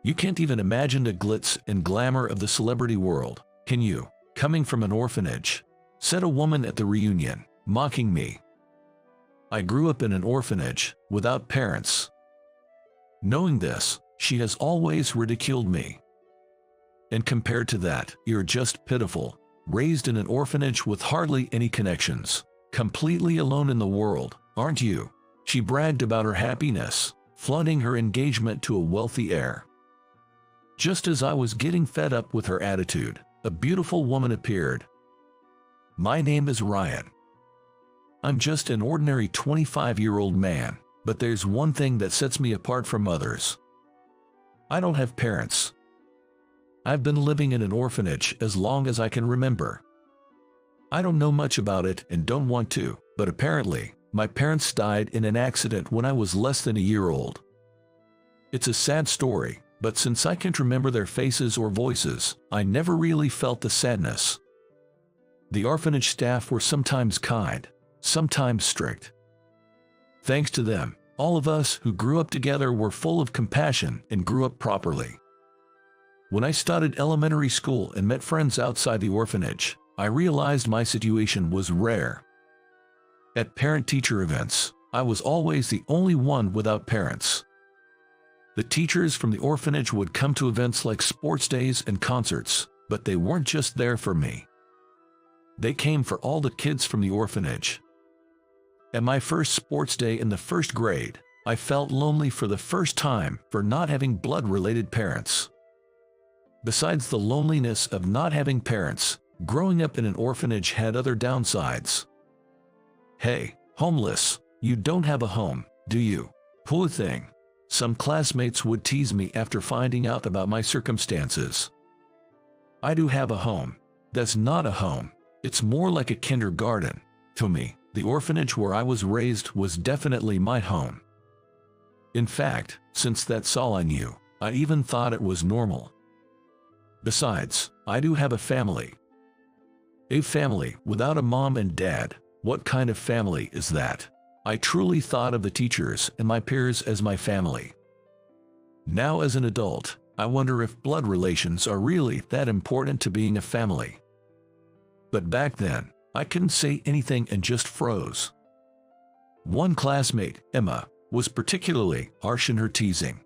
You can't even imagine the glitz and glamour of the celebrity world, can you? Coming from an orphanage," said a woman at the reunion, mocking me. "I grew up in an orphanage, without parents." Knowing this, she has always ridiculed me. And compared to that, you're just pitiful, raised in an orphanage with hardly any connections, completely alone in the world, aren't you? She bragged about her happiness, flaunting her engagement to a wealthy heir. Just as I was getting fed up with her attitude, a beautiful woman appeared. "My name is Ryan. I'm just an ordinary 25-year-old man, but there's one thing that sets me apart from others. I don't have parents. I've been living in an orphanage as long as I can remember. I don't know much about it and don't want to, but apparently, my parents died in an accident when I was less than a year old. It's a sad story, but since I can't remember their faces or voices, I never really felt the sadness. The orphanage staff were sometimes kind, sometimes strict. Thanks to them, all of us who grew up together were full of compassion and grew up properly. When I started elementary school and met friends outside the orphanage, I realized my situation was rare. At parent-teacher events, I was always the only one without parents. The teachers from the orphanage would come to events like sports days and concerts, but they weren't just there for me. They came for all the kids from the orphanage. At my first sports day in the first grade, I felt lonely for the first time for not having blood-related parents. Besides the loneliness of not having parents, growing up in an orphanage had other downsides. "Hey, homeless, you don't have a home, do you? Poor thing." Some classmates would tease me after finding out about my circumstances. "I do have a home. That's not a home. It's more like a kindergarten." To me, the orphanage where I was raised was definitely my home. In fact, since that's all I knew, I even thought it was normal. Besides, I do have a family. A family without a mom and dad. What kind of family is that? I truly thought of the teachers and my peers as my family. Now as an adult, I wonder if blood relations are really that important to being a family. But back then, I couldn't say anything and just froze. One classmate, Emma, was particularly harsh in her teasing.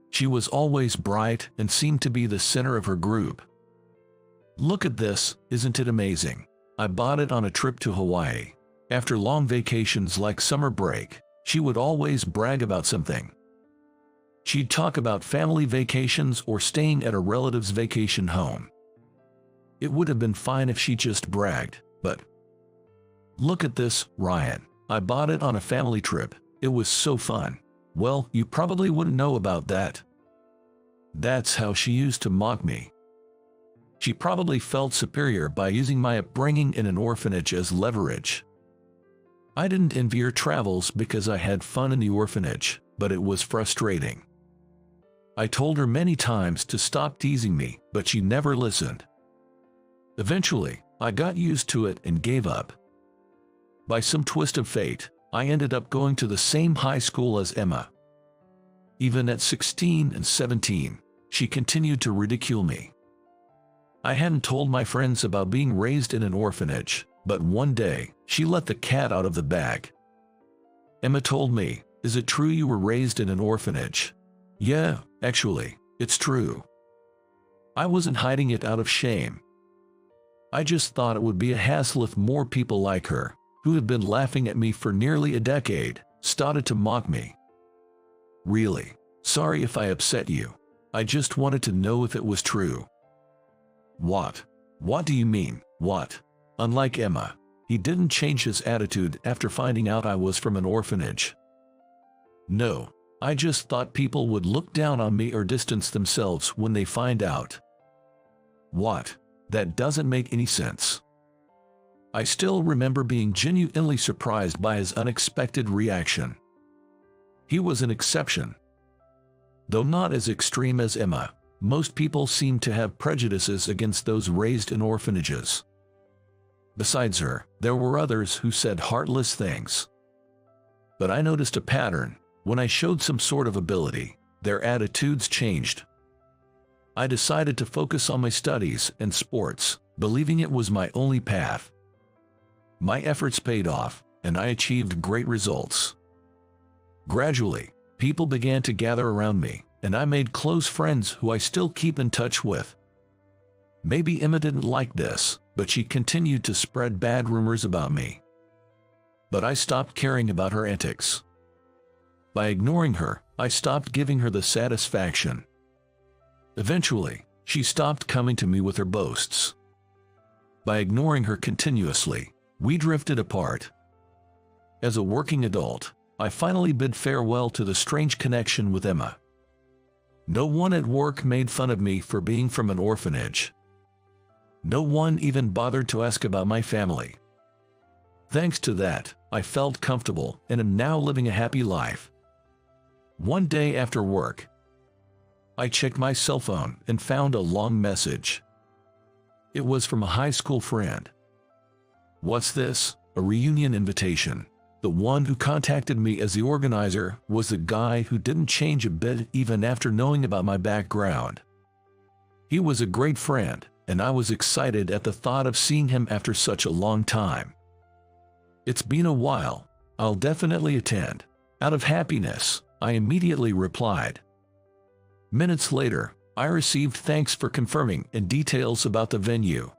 She was always bright and seemed to be the center of her group. "Look at this, isn't it amazing? I bought it on a trip to Hawaii." After long vacations like summer break, she would always brag about something. She'd talk about family vacations or staying at a relative's vacation home. It would have been fine if she just bragged, but "Look at this, Ryan. I bought it on a family trip. It was so fun." Well, you probably wouldn't know about that. That's how she used to mock me. She probably felt superior by using my upbringing in an orphanage as leverage. I didn't envy her travels because I had fun in the orphanage, but it was frustrating. I told her many times to stop teasing me, but she never listened. Eventually, I got used to it and gave up. By some twist of fate, I ended up going to the same high school as Emma. Even at 16 and 17, she continued to ridicule me. I hadn't told my friends about being raised in an orphanage, but one day, she let the cat out of the bag. Emma told me, "Is it true you were raised in an orphanage?" "Yeah, actually, it's true." I wasn't hiding it out of shame. I just thought it would be a hassle if more people like her, who had been laughing at me for nearly a decade, started to mock me. "Really, sorry if I upset you. I just wanted to know if it was true." "What? What do you mean, what?" Unlike Emma, he didn't change his attitude after finding out I was from an orphanage. "No, I just thought people would look down on me or distance themselves when they find out." "What? That doesn't make any sense." I still remember being genuinely surprised by his unexpected reaction. He was an exception. Though not as extreme as Emma, most people seem to have prejudices against those raised in orphanages. Besides her, there were others who said heartless things. But I noticed a pattern. When I showed some sort of ability, their attitudes changed. I decided to focus on my studies and sports, believing it was my only path. My efforts paid off, and I achieved great results. Gradually, people began to gather around me, and I made close friends who I still keep in touch with. Maybe Emma didn't like this, but she continued to spread bad rumors about me. But I stopped caring about her antics. By ignoring her, I stopped giving her the satisfaction. Eventually, she stopped coming to me with her boasts. By ignoring her continuously, we drifted apart. As a working adult, I finally bid farewell to the strange connection with Emma. No one at work made fun of me for being from an orphanage. No one even bothered to ask about my family. Thanks to that, I felt comfortable and am now living a happy life. One day after work, I checked my cell phone and found a long message. It was from a high school friend. What's this? A reunion invitation. The one who contacted me as the organizer was the guy who didn't change a bit even after knowing about my background. He was a great friend, and I was excited at the thought of seeing him after such a long time. It's been a while. I'll definitely attend. Out of happiness, I immediately replied. Minutes later, I received thanks for confirming and details about the venue.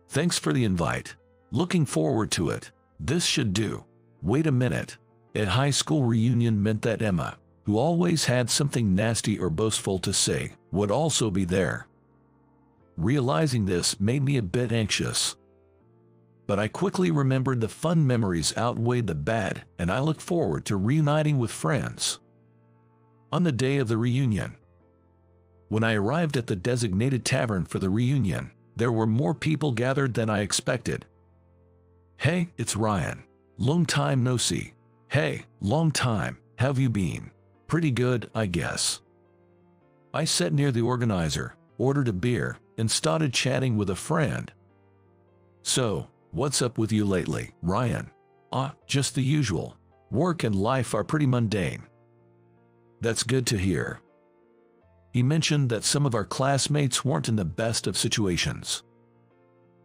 Thanks for the invite. Looking forward to it. This should do. Wait a minute. A high school reunion meant that Emma, who always had something nasty or boastful to say, would also be there. Realizing this made me a bit anxious. But I quickly remembered the fun memories outweighed the bad, and I looked forward to reuniting with friends. On the day of the reunion, when I arrived at the designated tavern for the reunion, there were more people gathered than I expected. Hey, it's Ryan. Long time no see. Hey, long time, have you been? Pretty good, I guess. I sat near the organizer, ordered a beer, and started chatting with a friend. So, what's up with you lately, Ryan? Just the usual. Work and life are pretty mundane. That's good to hear. He mentioned that some of our classmates weren't in the best of situations.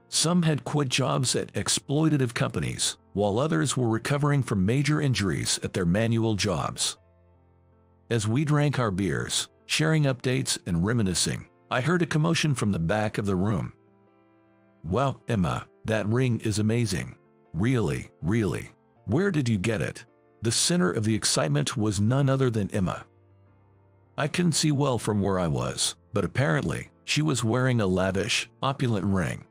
Some had quit jobs at exploitative companies, while others were recovering from major injuries at their manual jobs. As we drank our beers, sharing updates and reminiscing, I heard a commotion from the back of the room. Wow, Emma, that ring is amazing. Really, really. Where did you get it? The center of the excitement was none other than Emma. I couldn't see well from where I was, but apparently, she was wearing a lavish, opulent ring.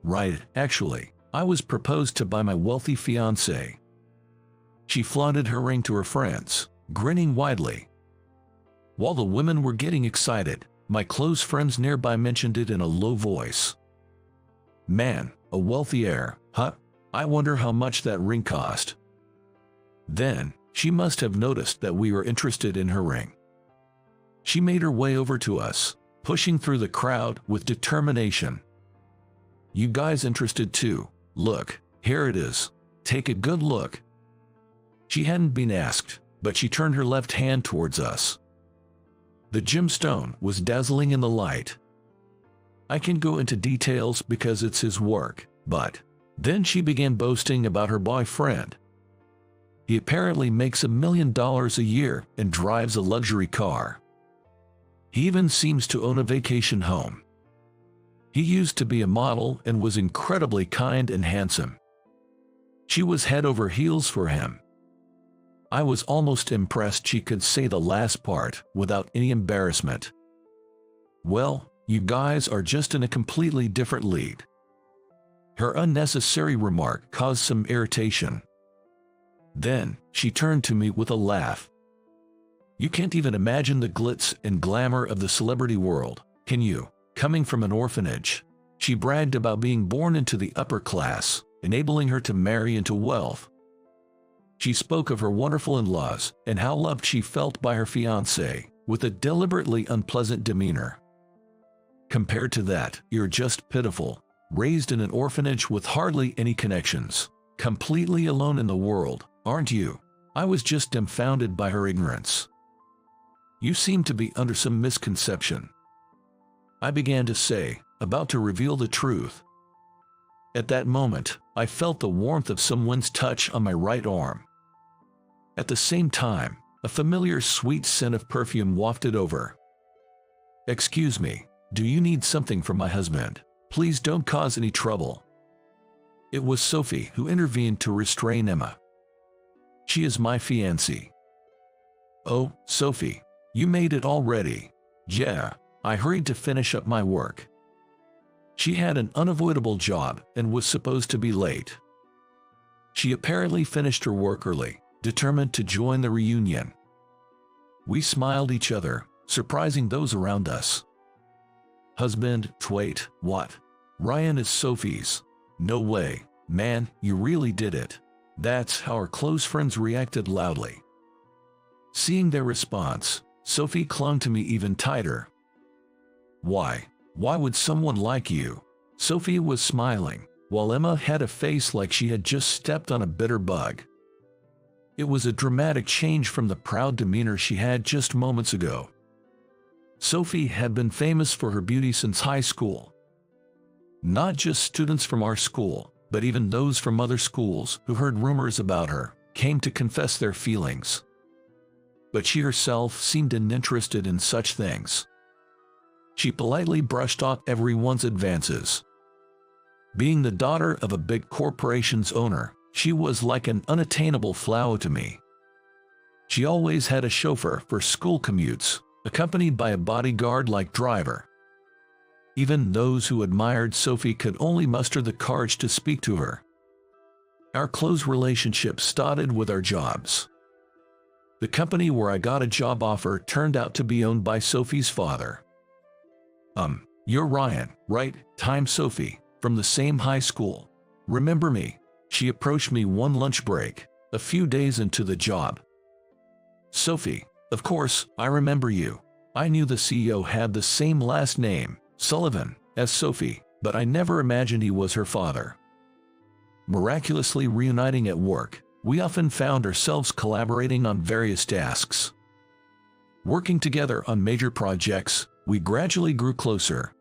Right, actually, I was proposed to by my wealthy fiancé. She flaunted her ring to her friends, grinning widely. While the women were getting excited, my close friends nearby mentioned it in a low voice. Man, a wealthy heir, huh? I wonder how much that ring cost. Then, she must have noticed that we were interested in her ring. She made her way over to us, pushing through the crowd with determination. You guys interested too? Look, here it is. Take a good look. She hadn't been asked, but she turned her left hand towards us. The gemstone was dazzling in the light. I can go into details because it's his work, but then she began boasting about her boyfriend. He apparently makes $1 million a year and drives a luxury car. He even seems to own a vacation home. He used to be a model and was incredibly kind and handsome. She was head over heels for him. I was almost impressed she could say the last part without any embarrassment. Well, you guys are just in a completely different league. Her unnecessary remark caused some irritation. Then, she turned to me with a laugh. You can't even imagine the glitz and glamour of the celebrity world, can you? Coming from an orphanage, she bragged about being born into the upper class, enabling her to marry into wealth. She spoke of her wonderful in-laws and how loved she felt by her fiancé, with a deliberately unpleasant demeanor. Compared to that, you're just pitiful, raised in an orphanage with hardly any connections, completely alone in the world, aren't you? I was just dumbfounded by her ignorance. You seem to be under some misconception," I began to say, about to reveal the truth. At that moment, I felt the warmth of someone's touch on my right arm. At the same time, a familiar sweet scent of perfume wafted over. "Excuse me, do you need something from my husband? Please don't cause any trouble." It was Sophie who intervened to restrain Emma. "She is my fiancée." "Oh, Sophie, you made it already." "Yeah." I hurried to finish up my work. She had an unavoidable job and was supposed to be late. She apparently finished her work early, determined to join the reunion. We smiled each other, surprising those around us. "Husband, wait, what? Ryan is Sophie's." "No way, man, you really did it." That's how our close friends reacted loudly. Seeing their response, Sophie clung to me even tighter. Why would someone like you?" Sophie was smiling, while Emma had a face like she had just stepped on a bitter bug. It was a dramatic change from the proud demeanor she had just moments ago. Sophie had been famous for her beauty since high school. Not just students from our school, but even those from other schools who heard rumors about her came to confess their feelings. But she herself seemed uninterested in such things. She politely brushed off everyone's advances. Being the daughter of a big corporation's owner, she was like an unattainable flower to me. She always had a chauffeur for school commutes, accompanied by a bodyguard-like driver. Even those who admired Sophie could only muster the courage to speak to her. Our close relationship started with our jobs. The company where I got a job offer turned out to be owned by Sophie's father. You're Ryan, right? I'm Sophie, from the same high school. Remember me?" She approached me one lunch break, a few days into the job. "Sophie, of course, I remember you. I knew the CEO had the same last name, Sullivan, as Sophie, but I never imagined he was her father." Miraculously reuniting at work, we often found ourselves collaborating on various tasks. Working together on major projects, we gradually grew closer.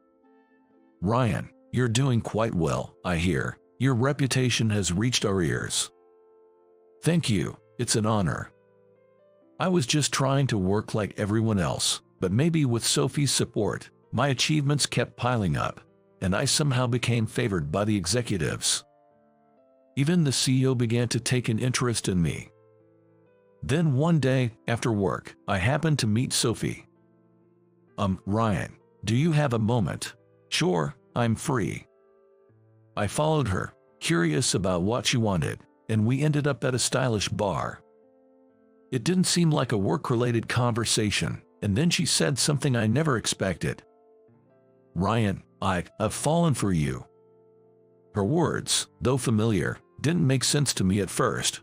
"Ryan, you're doing quite well, I hear. Your reputation has reached our ears." "Thank you, it's an honor. I was just trying to work like everyone else, but maybe with Sophie's support, my achievements kept piling up, and I somehow became favored by the executives. Even the CEO began to take an interest in me. Then one day, after work, I happened to meet Sophie. Ryan, do you have a moment?" "Sure, I'm free." I followed her, curious about what she wanted, and we ended up at a stylish bar. It didn't seem like a work-related conversation, and then she said something I never expected. "Ryan, I've fallen for you." Her words, though familiar, didn't make sense to me at first.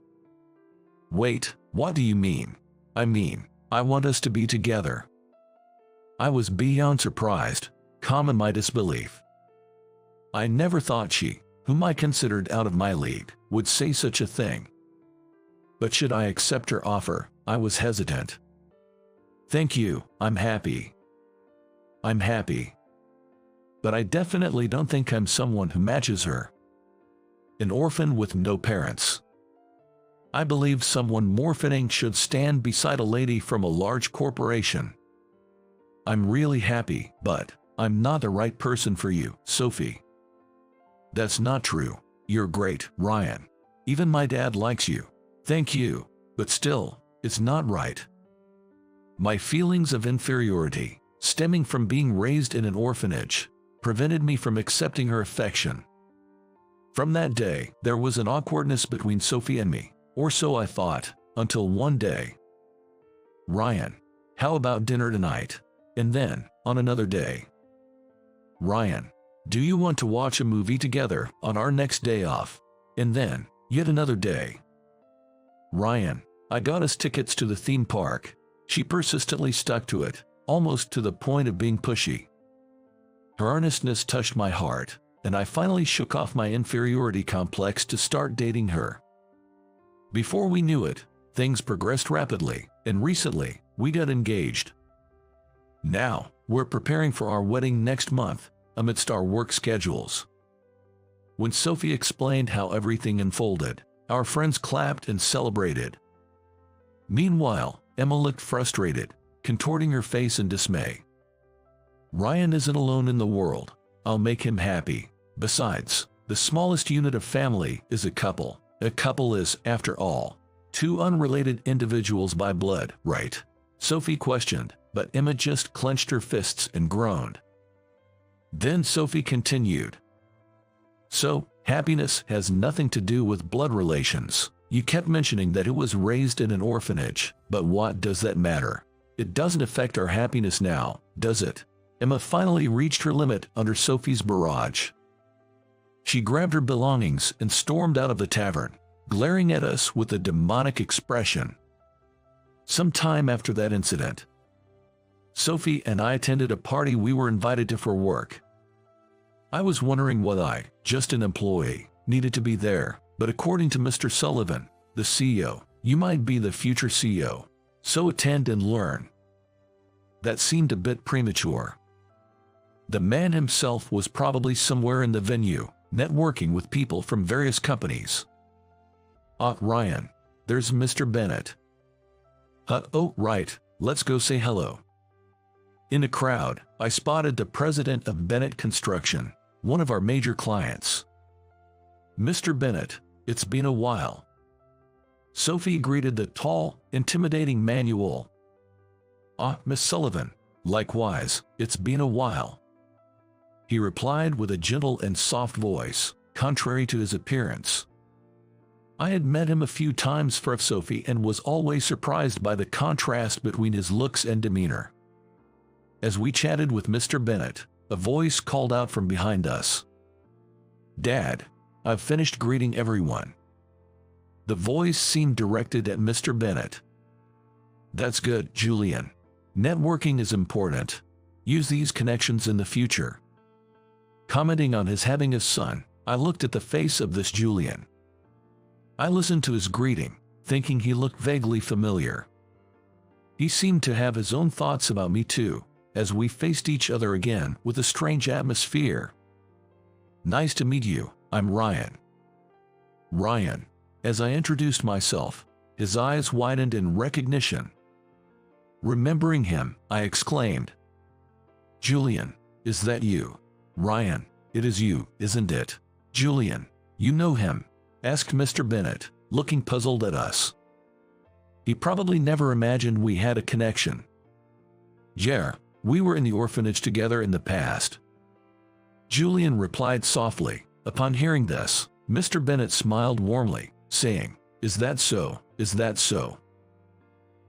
"Wait, what do you mean?" I mean, I want us to be together." I was beyond surprised, calm in my disbelief. I never thought she, whom I considered out of my league, would say such a thing. But should I accept her offer, I was hesitant. "Thank you, I'm happy." "I'm happy. But I definitely don't think I'm someone who matches her. An orphan with no parents. I believe someone more fitting should stand beside a lady from a large corporation. I'm really happy, but I'm not the right person for you, Sophie." "That's not true. You're great, Ryan. Even my dad likes you." "Thank you, but still, it's not right." My feelings of inferiority, stemming from being raised in an orphanage, prevented me from accepting her affection. From that day, there was an awkwardness between Sophie and me, or so I thought, until one day. "Ryan, how about dinner tonight?" And then, on another day, "Ryan, do you want to watch a movie together on our next day off?" And then, yet another day. "Ryan, I got us tickets to the theme park." She persistently stuck to it, almost to the point of being pushy. Her earnestness touched my heart, and I finally shook off my inferiority complex to start dating her. Before we knew it, things progressed rapidly, and recently, we got engaged. Now, we're preparing for our wedding next month, amidst our work schedules. When Sophie explained how everything unfolded, our friends clapped and celebrated. Meanwhile, Emma looked frustrated, contorting her face in dismay. Ryan isn't alone in the world. I'll make him happy. Besides, the smallest unit of family is a couple. A couple is, after all, two unrelated individuals by blood, right? Sophie questioned, but Emma just clenched her fists and groaned. Then Sophie continued. So, happiness has nothing to do with blood relations. You kept mentioning that it was raised in an orphanage, but what does that matter? It doesn't affect our happiness now, does it? Emma finally reached her limit under Sophie's barrage. She grabbed her belongings and stormed out of the tavern, glaring at us with a demonic expression. Some time after that incident, Sophie and I attended a party we were invited to for work. I was wondering why I, just an employee, needed to be there, but according to Mr. Sullivan, the CEO, you might be the future CEO, so attend and learn. That seemed a bit premature. The man himself was probably somewhere in the venue, networking with people from various companies. Ryan, there's Mr. Bennett. Oh, right, let's go say hello. In the crowd, I spotted the president of Bennett Construction, one of our major clients. Mr. Bennett, it's been a while. Sophie greeted the tall, intimidating Manuel. Miss Sullivan, likewise, it's been a while. He replied with a gentle and soft voice, contrary to his appearance. I had met him a few times for Sophie and was always surprised by the contrast between his looks and demeanor. As we chatted with Mr. Bennett, a voice called out from behind us. Dad, I've finished greeting everyone. The voice seemed directed at Mr. Bennett. That's good, Julian. Networking is important. Use these connections in the future. Commenting on his having a son, I looked at the face of this Julian. I listened to his greeting, thinking he looked vaguely familiar. He seemed to have his own thoughts about me too, as we faced each other again with a strange atmosphere. Nice to meet you, I'm Ryan. Ryan. As I introduced myself, his eyes widened in recognition. Remembering him, I exclaimed, Julian, is that you? Ryan, it is you, isn't it? Julian, you know him? Asked Mr. Bennett, looking puzzled at us. He probably never imagined we had a connection. Yeah, we were in the orphanage together in the past. Julian replied softly. Upon hearing this, Mr. Bennett smiled warmly, saying, Is that so? Is that so?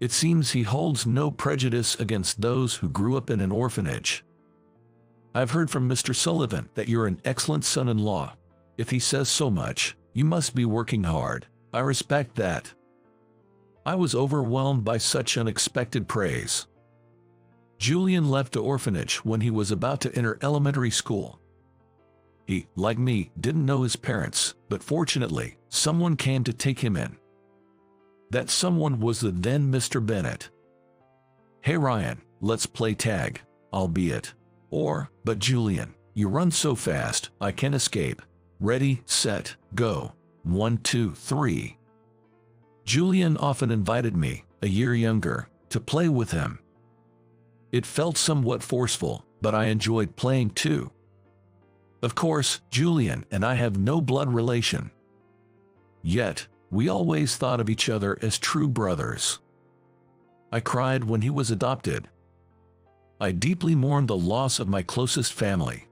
It seems he holds no prejudice against those who grew up in an orphanage. I've heard from Mr. Sullivan that you're an excellent son-in-law. If he says so much, you must be working hard. I respect that. I was overwhelmed by such unexpected praise. Julian left the orphanage when he was about to enter elementary school. He, like me, didn't know his parents, but fortunately, someone came to take him in. That someone was the then Mr. Bennett. Hey Ryan, let's play tag, albeit. But Julian, you run so fast, I can't escape. Ready, set, go. 1, 2, 3. Julian often invited me, a year younger, to play with him. It felt somewhat forceful, but I enjoyed playing too. Of course, Julian and I have no blood relation. Yet, we always thought of each other as true brothers. I cried when he was adopted. I deeply mourned the loss of my closest family.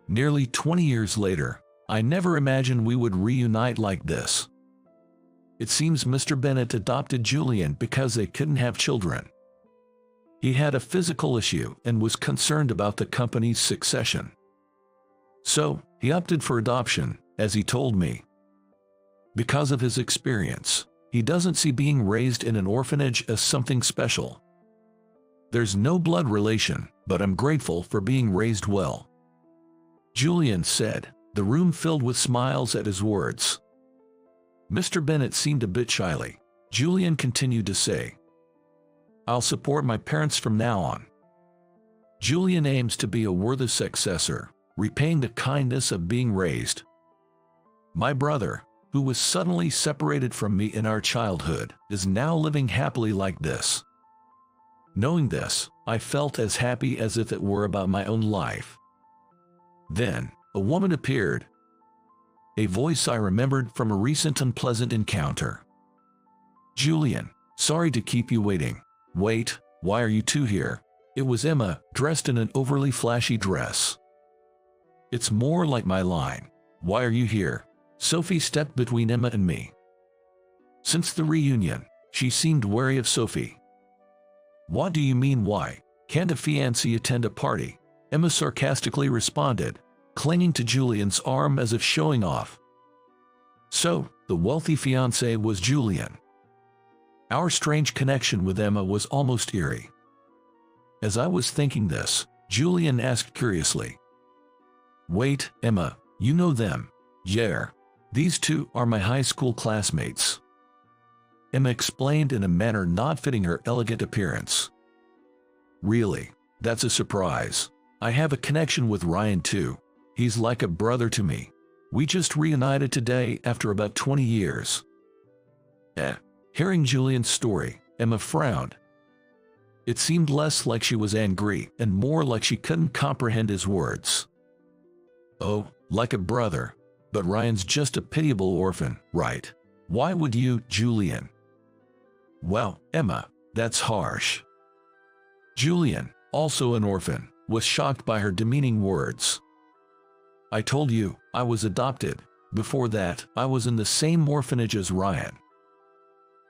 Nearly 20 years later, I never imagined we would reunite like this. It seems Mr. Bennett adopted Julian because they couldn't have children. He had a physical issue and was concerned about the company's succession. So, he opted for adoption, as he told me. Because of his experience, he doesn't see being raised in an orphanage as something special. There's no blood relation, but I'm grateful for being raised well. Julian said, the room filled with smiles at his words. Mr. Bennett seemed a bit shyly. Julian continued to say, I'll support my parents from now on. Julian aims to be a worthy successor, repaying the kindness of being raised. My brother, who was suddenly separated from me in our childhood, is now living happily like this. Knowing this, I felt as happy as if it were about my own life. Then, a woman appeared. A voice I remembered from a recent unpleasant encounter. Julian, sorry to keep you waiting. Wait, why are you two here? It was Emma, dressed in an overly flashy dress. It's more like my line. Why are you here? Sophie stepped between Emma and me. Since the reunion, she seemed wary of Sophie. What do you mean why? Can't a fiancé attend a party? Emma sarcastically responded, clinging to Julian's arm as if showing off. So, the wealthy fiancé was Julian. Our strange connection with Emma was almost eerie. As I was thinking this, Julian asked curiously, Wait, Emma, you know them? Yeah. These two are my high school classmates. Emma explained in a manner not fitting her elegant appearance. Really? That's a surprise. I have a connection with Ryan too. He's like a brother to me. We just reunited today after about 20 years. Hearing Julian's story, Emma frowned. It seemed less like she was angry and more like she couldn't comprehend his words. Oh, like a brother. But Ryan's just a pitiable orphan, right? Why would you, Julian? Well, Emma, that's harsh. Julian, also an orphan, was shocked by her demeaning words. I told you, I was adopted. Before that, I was in the same orphanage as Ryan.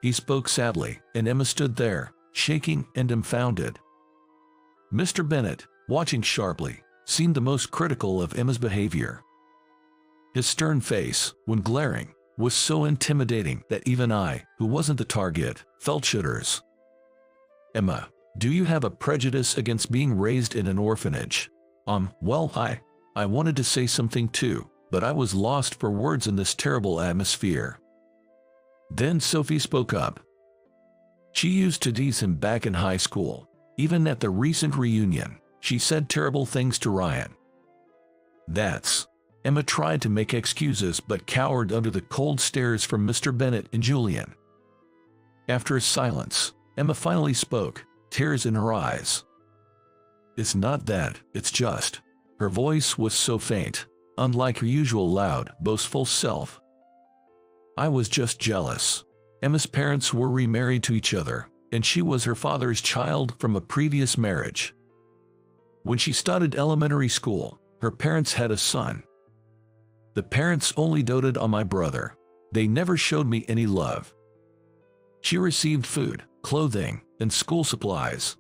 He spoke sadly, and Emma stood there, shaking and dumbfounded. Mr. Bennett, watching sharply, seemed the most critical of Emma's behavior. His stern face, when glaring, was so intimidating that even I, who wasn't the target, felt shudders. Emma, do you have a prejudice against being raised in an orphanage? Well, I wanted to say something too, but I was lost for words in this terrible atmosphere. Then Sophie spoke up. She used to tease him back in high school. Even at the recent reunion, she said terrible things to Ryan. Emma tried to make excuses but cowered under the cold stares from Mr. Bennett and Julian. After a silence, Emma finally spoke, tears in her eyes. It's not that, it's just. Her voice was so faint, unlike her usual loud, boastful self. I was just jealous. Emma's parents were remarried to each other, and she was her father's child from a previous marriage. When she started elementary school, her parents had a son. The parents only doted on my brother. They never showed me any love. She received food, clothing, and school supplies.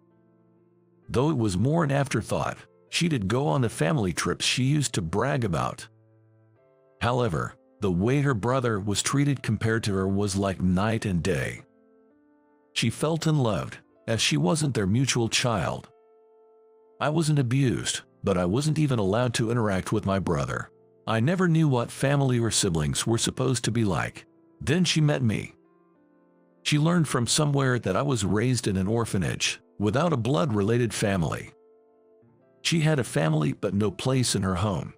Though it was more an afterthought, she did go on the family trips she used to brag about. However, the way her brother was treated compared to her was like night and day. She felt unloved, as she wasn't their mutual child. I wasn't abused, but I wasn't even allowed to interact with my brother. I never knew what family or siblings were supposed to be like. Then she met me. She learned from somewhere that I was raised in an orphanage, without a blood-related family. She had a family but no place in her home.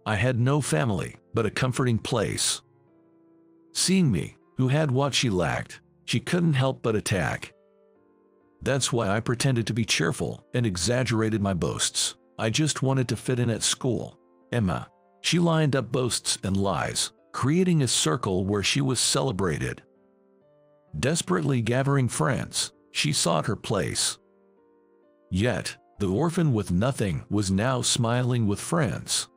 I had no family, but a comforting place. Seeing me, who had what she lacked, she couldn't help but attack. That's why I pretended to be cheerful and exaggerated my boasts. I just wanted to fit in at school. Emma. She lined up boasts and lies, creating a circle where she was celebrated. Desperately gathering friends, she sought her place. Yet, the orphan with nothing was now smiling with friends.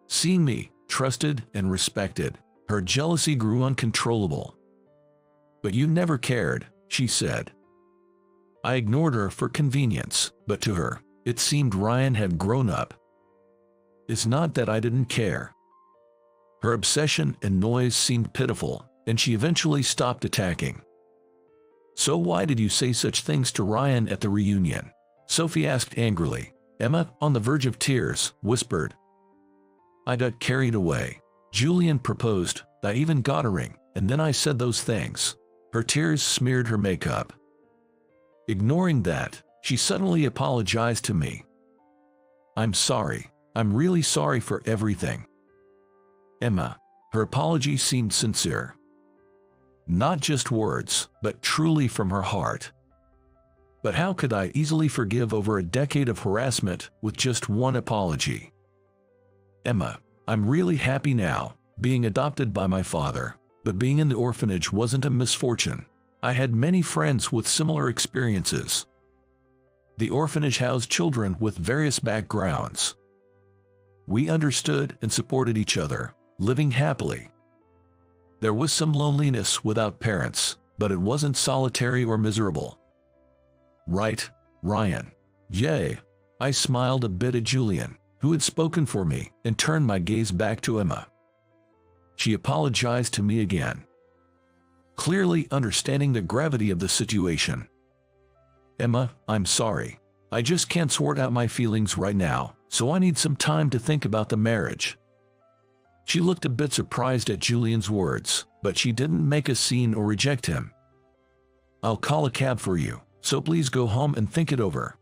Seeing me, trusted and respected, her jealousy grew uncontrollable. But you never cared, she said. I ignored her for convenience, but to her, it seemed Ryan had grown up. It's not that I didn't care. Her obsession and noise seemed pitiful, and she eventually stopped attacking. So why did you say such things to Ryan at the reunion? Sophie asked angrily. Emma, on the verge of tears, whispered. I got carried away. Julian proposed, I even got a ring, and then I said those things. Her tears smeared her makeup. Ignoring that, She suddenly apologized to me. I'm sorry. I'm really sorry for everything. Emma. Her apology seemed sincere. Not just words, but truly from her heart. But how could I easily forgive over a decade of harassment with just one apology? Emma. I'm really happy now, being adopted by my father, but being in the orphanage wasn't a misfortune. I had many friends with similar experiences. The orphanage housed children with various backgrounds. We understood and supported each other, living happily. There was some loneliness without parents, but it wasn't solitary or miserable. Right, Ryan? Yay! I smiled a bit at Julian, who had spoken for me, and turned my gaze back to Emma. She apologized to me again, clearly understanding the gravity of the situation. Emma, I'm sorry. I just can't sort out my feelings right now, so I need some time to think about the marriage. She looked a bit surprised at Julian's words, but she didn't make a scene or reject him. I'll call a cab for you, so please go home and think it over,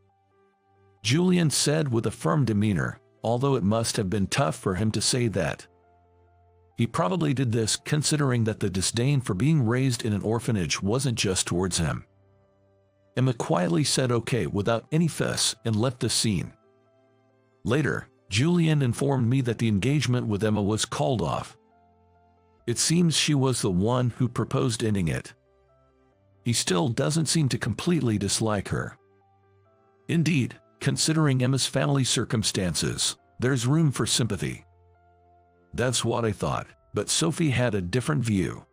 Julian said with a firm demeanor, although it must have been tough for him to say that. He probably did this considering that the disdain for being raised in an orphanage wasn't just towards him. Emma quietly said okay without any fuss and left the scene. Later, Julian informed me that the engagement with Emma was called off. It seems she was the one who proposed ending it. He still doesn't seem to completely dislike her. Indeed, considering Emma's family circumstances, there's room for sympathy. That's what I thought, but Sophie had a different view.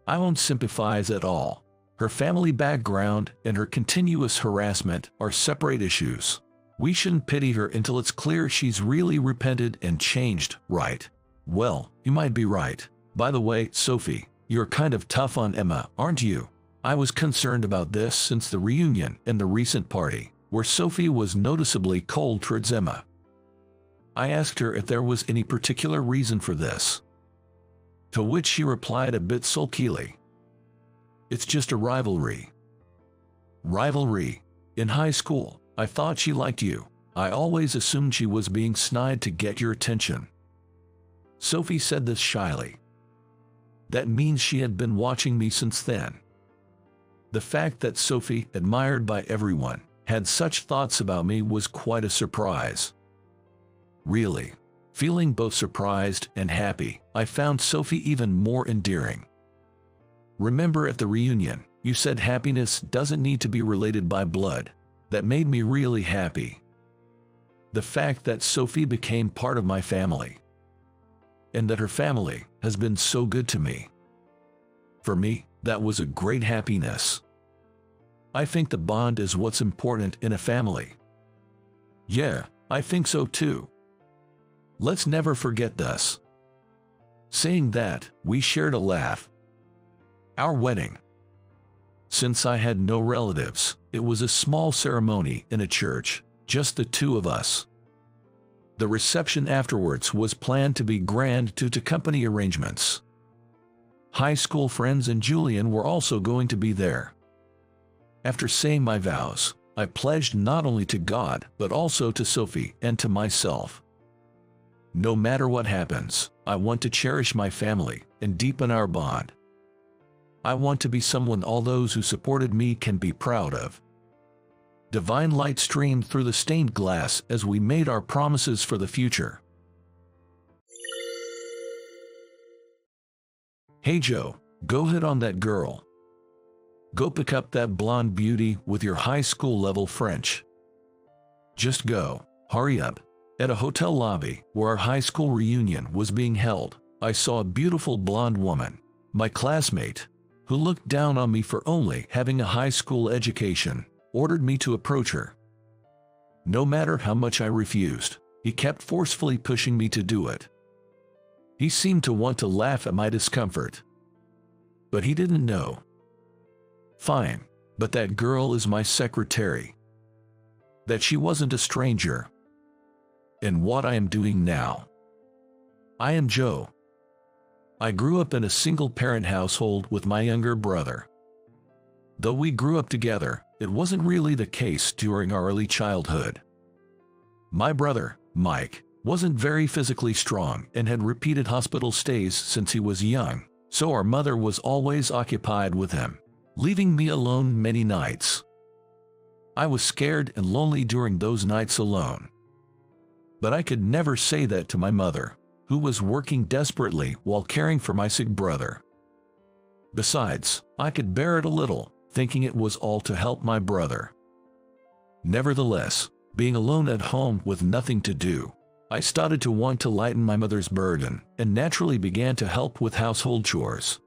I won't sympathize at all. Her family background and her continuous harassment are separate issues. We shouldn't pity her until it's clear she's really repented and changed, right? Well, you might be right. By the way, Sophie, you're kind of tough on Emma, aren't you? I was concerned about this since the reunion and the recent party, where Sophie was noticeably cold towards Emma. I asked her if there was any particular reason for this, to which she replied a bit sulkily. It's just a rivalry. Rivalry? In high school, I thought she liked you. I always assumed she was being snide to get your attention. Sophie said this shyly. That means she had been watching me since then. The fact that Sophie, admired by everyone, had such thoughts about me was quite a surprise. Really. Feeling both surprised and happy, I found Sophie even more endearing. Remember at the reunion, you said happiness doesn't need to be related by blood. That made me really happy. The fact that Sophie became part of my family, and that her family has been so good to me. For me, that was a great happiness. I think the bond is what's important in a family. Yeah, I think so too. Let's never forget this. Saying that, we shared a laugh. Our wedding. Since I had no relatives, it was a small ceremony in a church, just the two of us. The reception afterwards was planned to be grand due to company arrangements. High school friends and Julian were also going to be there. After saying my vows, I pledged not only to God but also to Sophie and to myself. No matter what happens, I want to cherish my family and deepen our bond. I want to be someone all those who supported me can be proud of. Divine light streamed through the stained glass as we made our promises for the future. Hey Joe, go hit on that girl. Go pick up that blonde beauty with your high school level French. Just go, hurry up. At a hotel lobby where our high school reunion was being held, I saw a beautiful blonde woman, my classmate, who looked down on me for only having a high school education, ordered me to approach her. No matter how much I refused, he kept forcefully pushing me to do it. He seemed to want to laugh at my discomfort. But he didn't know. Fine, but that girl is my secretary. That she wasn't a stranger. And what I am doing now. I am Joe. I grew up in a single-parent household with my younger brother. Though we grew up together, it wasn't really the case during our early childhood. My brother, Mike, wasn't very physically strong and had repeated hospital stays since he was young, so our mother was always occupied with him, leaving me alone many nights. I was scared and lonely during those nights alone. But I could never say that to my mother, who was working desperately while caring for my sick brother. Besides, I could bear it a little, thinking it was all to help my brother. Nevertheless, being alone at home with nothing to do, I started to want to lighten my mother's burden and naturally began to help with household chores.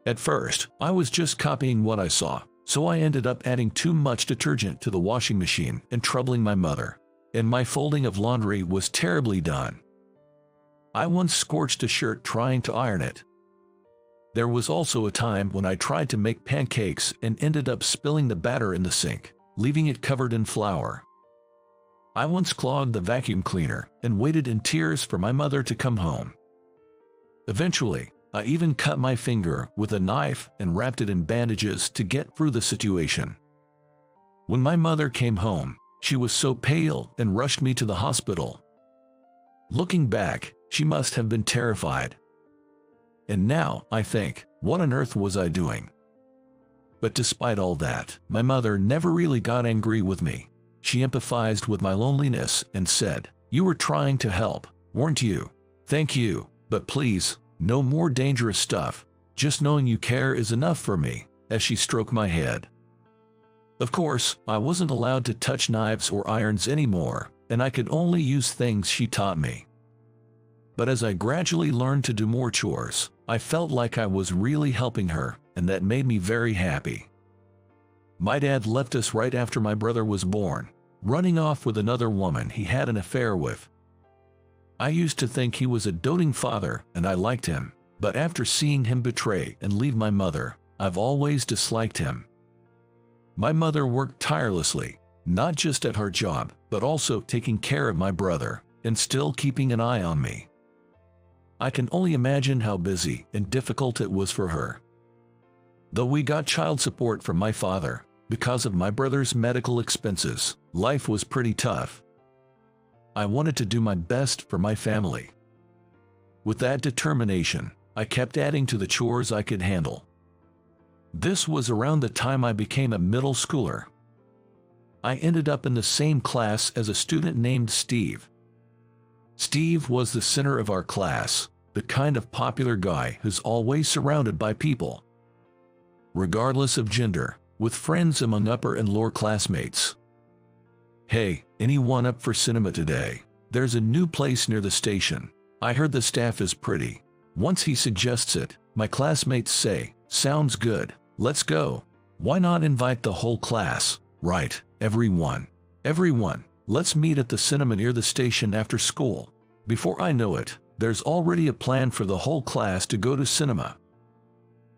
At first, I was just copying what I saw, so I ended up adding too much detergent to the washing machine and troubling my mother, and my folding of laundry was terribly done. I once scorched a shirt trying to iron it. There was also a time when I tried to make pancakes and ended up spilling the batter in the sink, leaving it covered in flour. I once clogged the vacuum cleaner and waited in tears for my mother to come home. Eventually, I even cut my finger with a knife and wrapped it in bandages to get through the situation. When my mother came home, she was so pale and rushed me to the hospital. Looking back, she must have been terrified. And now, I think, what on earth was I doing? But despite all that, my mother never really got angry with me. She empathized with my loneliness and said, "You were trying to help, weren't you? Thank you, but please, no more dangerous stuff. Just knowing you care is enough for me," as she stroked my head. Of course, I wasn't allowed to touch knives or irons anymore, and I could only use things she taught me. But as I gradually learned to do more chores, I felt like I was really helping her, and that made me very happy. My dad left us right after my brother was born, running off with another woman he had an affair with. I used to think he was a doting father and I liked him, but after seeing him betray and leave my mother, I've always disliked him. My mother worked tirelessly, not just at her job, but also taking care of my brother, and still keeping an eye on me. I can only imagine how busy and difficult it was for her. Though we got child support from my father, because of my brother's medical expenses, life was pretty tough. I wanted to do my best for my family. With that determination, I kept adding to the chores I could handle. This was around the time I became a middle schooler. I ended up in the same class as a student named Steve. Steve was the center of our class, the kind of popular guy who's always surrounded by people, regardless of gender, with friends among upper and lower classmates. "Hey, anyone up for cinema today? There's a new place near the station. I heard the staff is pretty." Once he suggests it, my classmates say, "Sounds good, let's go." Why not invite the whole class? Right, everyone. Everyone, let's meet at the cinema near the station after school. Before I know it, there's already a plan for the whole class to go to cinema.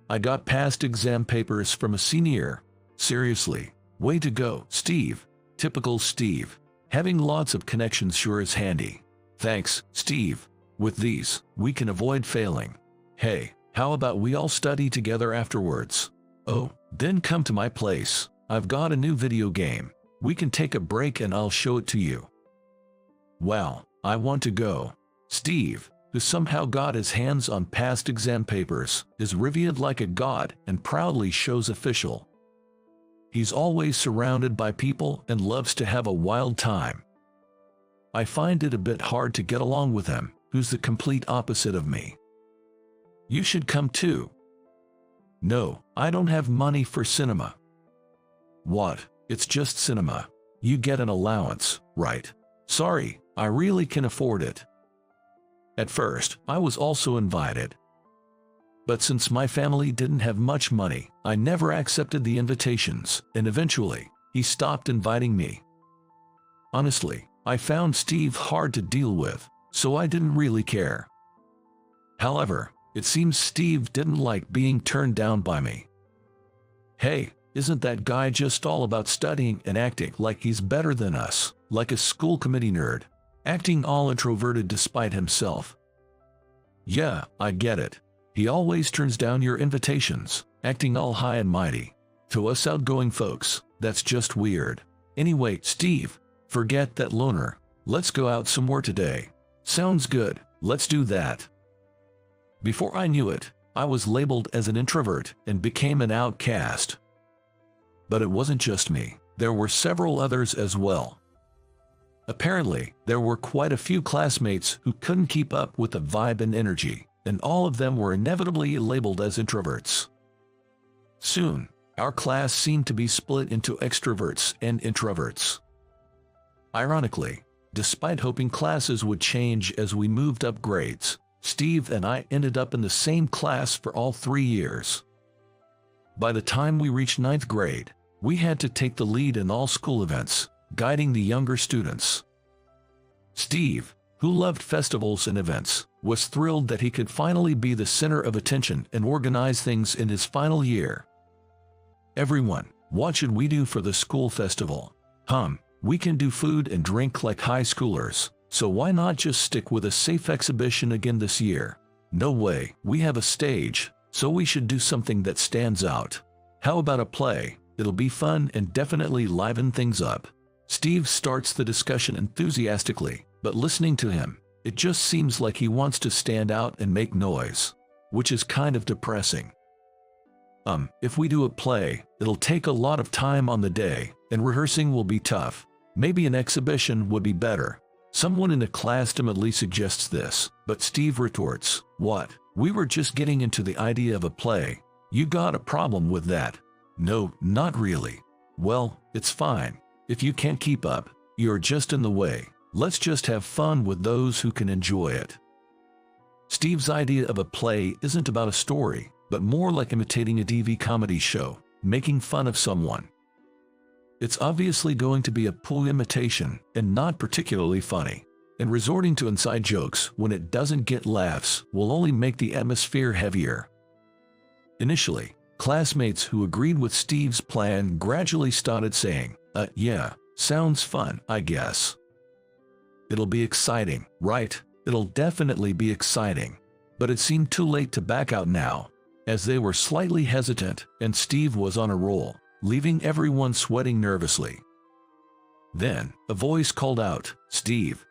I got past exam papers from a senior. Seriously, way to go, Steve. Typical Steve. Having lots of connections sure is handy. Thanks, Steve. With these, we can avoid failing. Hey, how about we all study together afterwards? Oh, then come to my place. I've got a new video game. We can take a break and I'll show it to you. Wow, I want to go. Steve, who somehow got his hands on past exam papers, is revered like a god and proudly shows official. He's always surrounded by people and loves to have a wild time. I find it a bit hard to get along with him, who's the complete opposite of me. You should come too. No, I don't have money for cinema. What? It's just cinema. You get an allowance, right? Sorry, I really can afford it. At first, I was also invited. But since my family didn't have much money, I never accepted the invitations, and eventually, he stopped inviting me. Honestly, I found Steve hard to deal with, so I didn't really care. However, it seems Steve didn't like being turned down by me. Hey, isn't that guy just all about studying and acting like he's better than us, like a school committee nerd, acting all introverted despite himself? Yeah, I get it. He always turns down your invitations, acting all high and mighty. To us outgoing folks, that's just weird. Anyway, Steve, forget that loner. Let's go out somewhere today. Sounds good, let's do that. Before I knew it, I was labeled as an introvert and became an outcast. But it wasn't just me, there were several others as well. Apparently, there were quite a few classmates who couldn't keep up with the vibe and energy, and all of them were inevitably labeled as introverts. Soon, our class seemed to be split into extroverts and introverts. Ironically, despite hoping classes would change as we moved up grades, Steve and I ended up in the same class for all 3 years. By the time we reached 9th grade, we had to take the lead in all school events, guiding the younger students. Steve, who loved festivals and events, was thrilled that he could finally be the center of attention and organize things in his final year. Everyone, what should we do for the school festival? We can do food and drink like high schoolers, so why not just stick with a safe exhibition again this year? No way, we have a stage, so we should do something that stands out. How about a play? It'll be fun and definitely liven things up. Steve starts the discussion enthusiastically, but listening to him, it just seems like he wants to stand out and make noise, which is kind of depressing. If we do a play, it'll take a lot of time on the day, and rehearsing will be tough. Maybe an exhibition would be better. Someone in the class timidly suggests this, but Steve retorts, "What? We were just getting into the idea of a play. You got a problem with that?" "No, not really." "Well, it's fine. If you can't keep up, you're just in the way. Let's just have fun with those who can enjoy it." Steve's idea of a play isn't about a story, but more like imitating a TV comedy show, making fun of someone. It's obviously going to be a poor imitation and not particularly funny, and resorting to inside jokes when it doesn't get laughs will only make the atmosphere heavier. Initially, classmates who agreed with Steve's plan gradually started saying, yeah, sounds fun, I guess. It'll be exciting, right? It'll definitely be exciting. But it seemed too late to back out now, as they were slightly hesitant and Steve was on a roll, leaving everyone sweating nervously. Then, a voice called out, "Steve."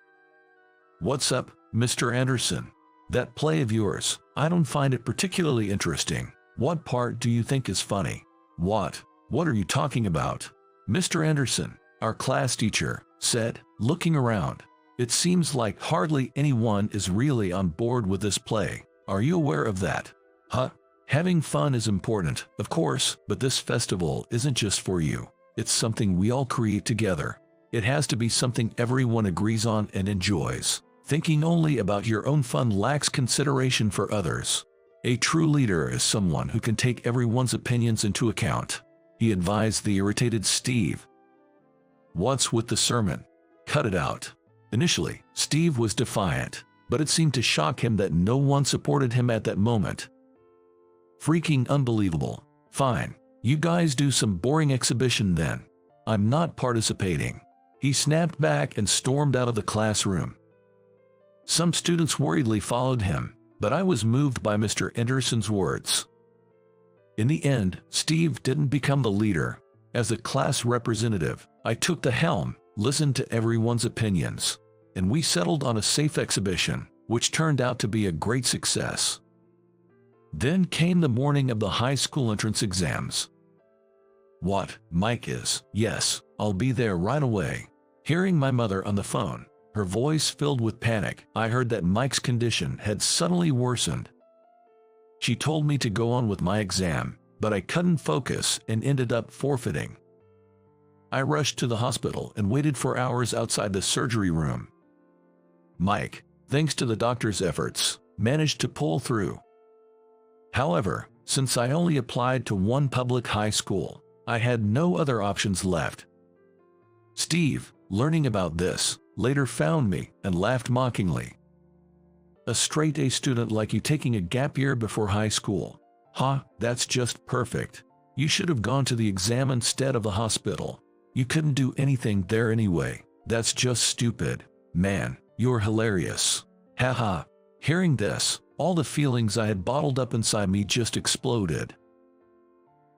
"What's up, Mr. Anderson? That play of yours, I don't find it particularly interesting. What part do you think is funny?" What are you talking about?" Mr. Anderson, our class teacher, said, looking around. "It seems like hardly anyone is really on board with this play. Are you aware of that?" Having fun is important, of course, but this festival isn't just for you. It's something we all create together. It has to be something everyone agrees on and enjoys. Thinking only about your own fun lacks consideration for others. A true leader is someone who can take everyone's opinions into account, he advised the irritated Steve. "What's with the sermon? Cut it out." Initially, Steve was defiant, but it seemed to shock him that no one supported him at that moment. "Freaking unbelievable. Fine, you guys do some boring exhibition then. I'm not participating." He snapped back and stormed out of the classroom. Some students worriedly followed him, but I was moved by Mr. Anderson's words. In the end, Steve didn't become the leader. As the class representative, I took the helm, listened to everyone's opinions, and we settled on a safe exhibition, which turned out to be a great success. Then came the morning of the high school entrance exams. "What, Mike is?" "Yes, I'll be there right away." Hearing my mother on the phone, her voice filled with panic, I heard that Mike's condition had suddenly worsened. She told me to go on with my exam, but I couldn't focus and ended up forfeiting. I rushed to the hospital and waited for hours outside the surgery room. Mike, thanks to the doctor's efforts, managed to pull through. However, since I only applied to one public high school, I had no other options left. Steve, learning about this, later found me and laughed mockingly. "A straight-A student like you taking a gap year before high school. That's just perfect. You should have gone to the exam instead of the hospital. You couldn't do anything there anyway. That's just stupid. Man, you're hilarious. Haha." Hearing this, all the feelings I had bottled up inside me just exploded.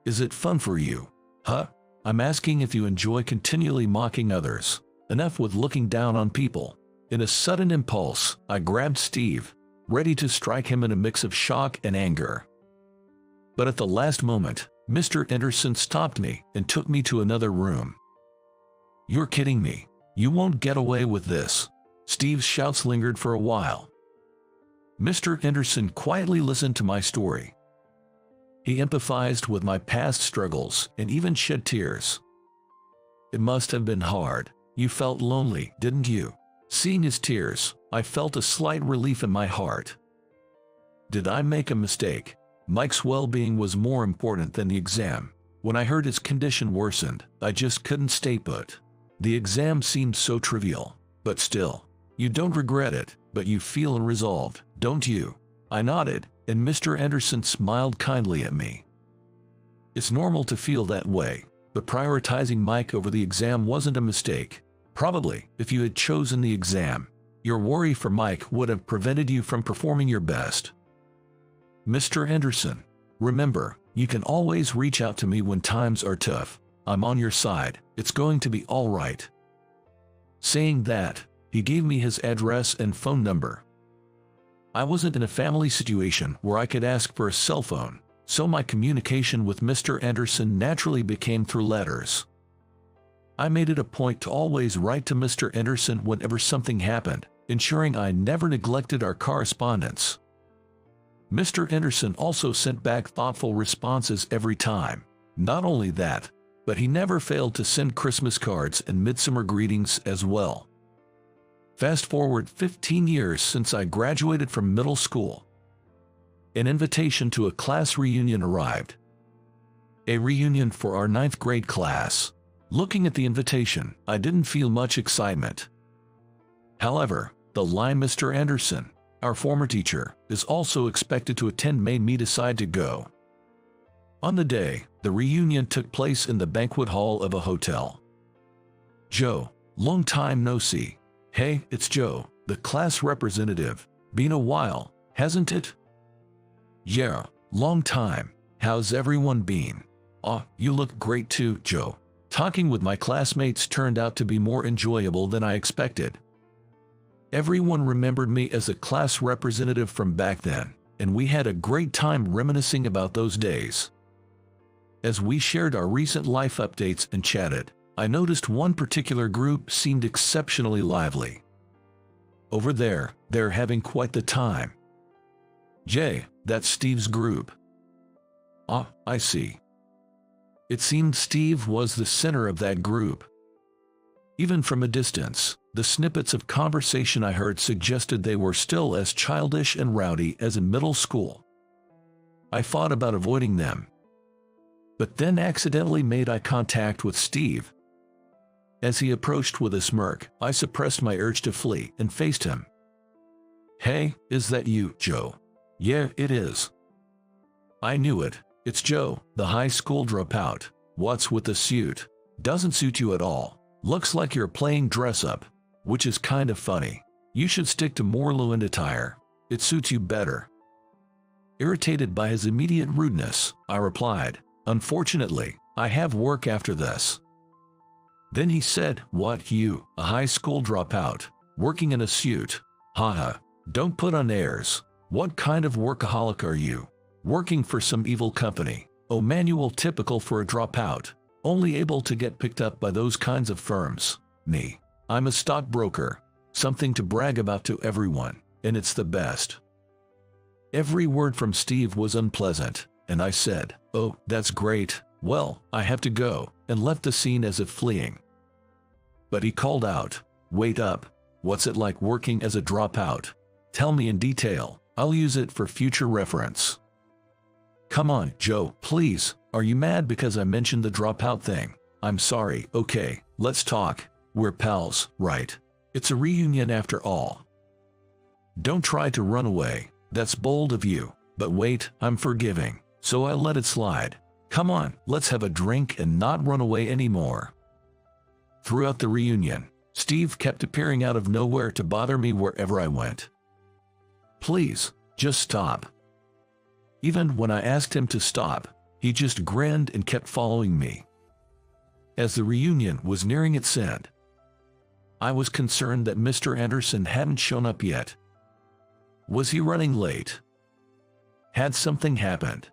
"Is it fun for you?" Huh? I'm asking if you enjoy continually mocking others. Enough with looking down on people. In a sudden impulse, I grabbed Steve, ready to strike him in a mix of shock and anger. But at the last moment, Mr. Anderson stopped me and took me to another room. You're kidding me. You won't get away with this. Steve's shouts lingered for a while. Mr. Anderson quietly listened to my story. He empathized with my past struggles and even shed tears. It must have been hard. You felt lonely, didn't you? Seeing his tears, I felt a slight relief in my heart. Did I make a mistake? Mike's well-being was more important than the exam. When I heard his condition worsened, I just couldn't stay put. The exam seemed so trivial, but still. You don't regret it, but you feel resolved, don't you? I nodded, and Mr. Anderson smiled kindly at me. It's normal to feel that way, but prioritizing Mike over the exam wasn't a mistake. Probably, if you had chosen the exam, your worry for Mike would have prevented you from performing your best. Mr. Anderson, remember, you can always reach out to me when times are tough. I'm on your side. It's going to be all right. Saying that, he gave me his address and phone number. I wasn't in a family situation where I could ask for a cell phone, so my communication with Mr. Anderson naturally became through letters. I made it a point to always write to Mr. Anderson whenever something happened, ensuring I never neglected our correspondence. Mr. Anderson also sent back thoughtful responses every time. Not only that, but he never failed to send Christmas cards and midsummer greetings as well. Fast forward 15 years since I graduated from middle school. An invitation to a class reunion arrived. A reunion for our 9th grade class. Looking at the invitation, I didn't feel much excitement. However, the line Mr. Anderson, our former teacher, is also expected to attend made me decide to go. On the day, the reunion took place in the banquet hall of a hotel. Joe, long time no see. Hey, it's Joe, the class representative. Been a while, hasn't it? Yeah, long time. How's everyone been? Aw, you look great too, Joe. Talking with my classmates turned out to be more enjoyable than I expected. Everyone remembered me as a class representative from back then, and we had a great time reminiscing about those days. As we shared our recent life updates and chatted, I noticed one particular group seemed exceptionally lively. Over there, they're having quite the time. Jay, that's Steve's group. Ah, I see. It seemed Steve was the center of that group. Even from a distance, the snippets of conversation I heard suggested they were still as childish and rowdy as in middle school. I thought about avoiding them, but then accidentally made eye contact with Steve. As he approached with a smirk, I suppressed my urge to flee and faced him. Hey, is that you, Joe? Yeah, it is. I knew it. It's Joe, the high school dropout. What's with the suit? Doesn't suit you at all. Looks like you're playing dress-up, which is kind of funny. You should stick to more low-end attire. It suits you better. Irritated by his immediate rudeness, I replied, unfortunately, I have work after this. Then he said, what, you, a high school dropout, working in a suit? Haha, don't put on airs. What kind of workaholic are you? Working for some evil company. Oh, manual typical for a dropout. Only able to get picked up by those kinds of firms. Me. I'm a stockbroker. Something to brag about to everyone, and it's the best. Every word from Steve was unpleasant, and I said, oh, that's great. Well, I have to go, and left the scene as if fleeing. But he called out, wait up. What's it like working as a dropout? Tell me in detail. I'll use it for future reference. Come on, Joe, please. Are you mad because I mentioned the dropout thing? I'm sorry. Okay, let's talk. We're pals, right? It's a reunion after all. Don't try to run away. That's bold of you. But wait, I'm forgiving. So I let it slide. Come on, let's have a drink and not run away anymore. Throughout the reunion, Steve kept appearing out of nowhere to bother me wherever I went. Please, just stop. Even when I asked him to stop, he just grinned and kept following me. as the reunion was nearing its end. I was concerned that Mr. Anderson hadn't shown up yet. Was he running late? Had something happened?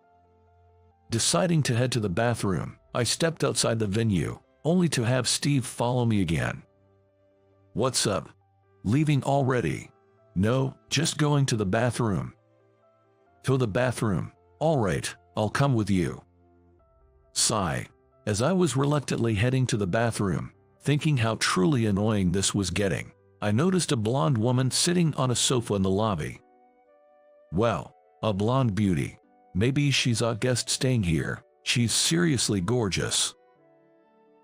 Deciding to head to the bathroom, I stepped outside the venue, only to have Steve follow me again. "What's up? Leaving already?" "No, just going to the bathroom." "To the bathroom? All right, I'll come with you." Sigh. As I was reluctantly heading to the bathroom, thinking how truly annoying this was getting, I noticed a blonde woman sitting on a sofa in the lobby. Wow, a blonde beauty. Maybe she's a guest staying here. She's seriously gorgeous.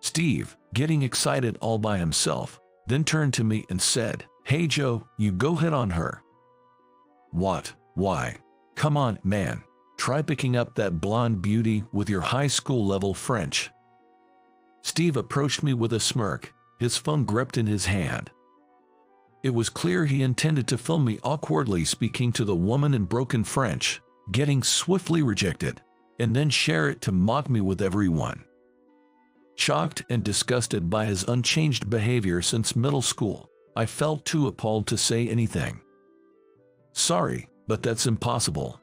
Steve, getting excited all by himself, then turned to me and said, "Hey Joe, you go hit on her." "What? Why? Come on, man. Try picking up that blonde beauty with your high school level French." Steve approached me with a smirk, his phone gripped in his hand. It was clear he intended to film me awkwardly speaking to the woman in broken French, getting swiftly rejected, and then share it to mock me with everyone. Shocked and disgusted by his unchanged behavior since middle school, I felt too appalled to say anything. "Sorry, but that's impossible."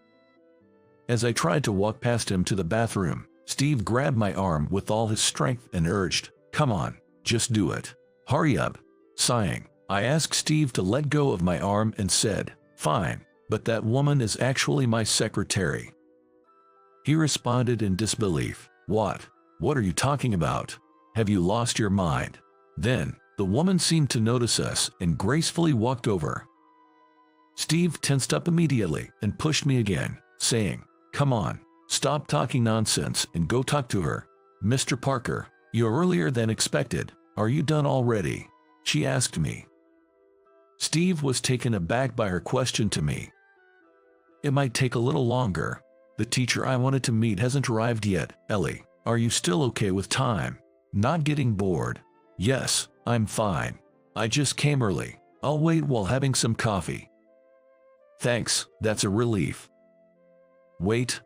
As I tried to walk past him to the bathroom, Steve grabbed my arm with all his strength and urged, "Come on, just do it. Hurry up." Sighing, I asked Steve to let go of my arm and said, "Fine, but that woman is actually my secretary." He responded in disbelief, "What? What are you talking about? Have you lost your mind?" Then, the woman seemed to notice us and gracefully walked over. Steve tensed up immediately and pushed me again, saying, "Come on, stop talking nonsense and go talk to her." "Mr. Parker, you're earlier than expected. Are you done already?" she asked me. Steve was taken aback by her question to me. "It might take a little longer. The teacher I wanted to meet hasn't arrived yet. Ellie, are you still okay with time? Not getting bored?" "Yes, I'm fine. I just came early. I'll wait while having some coffee." "Thanks, that's a relief." Wait,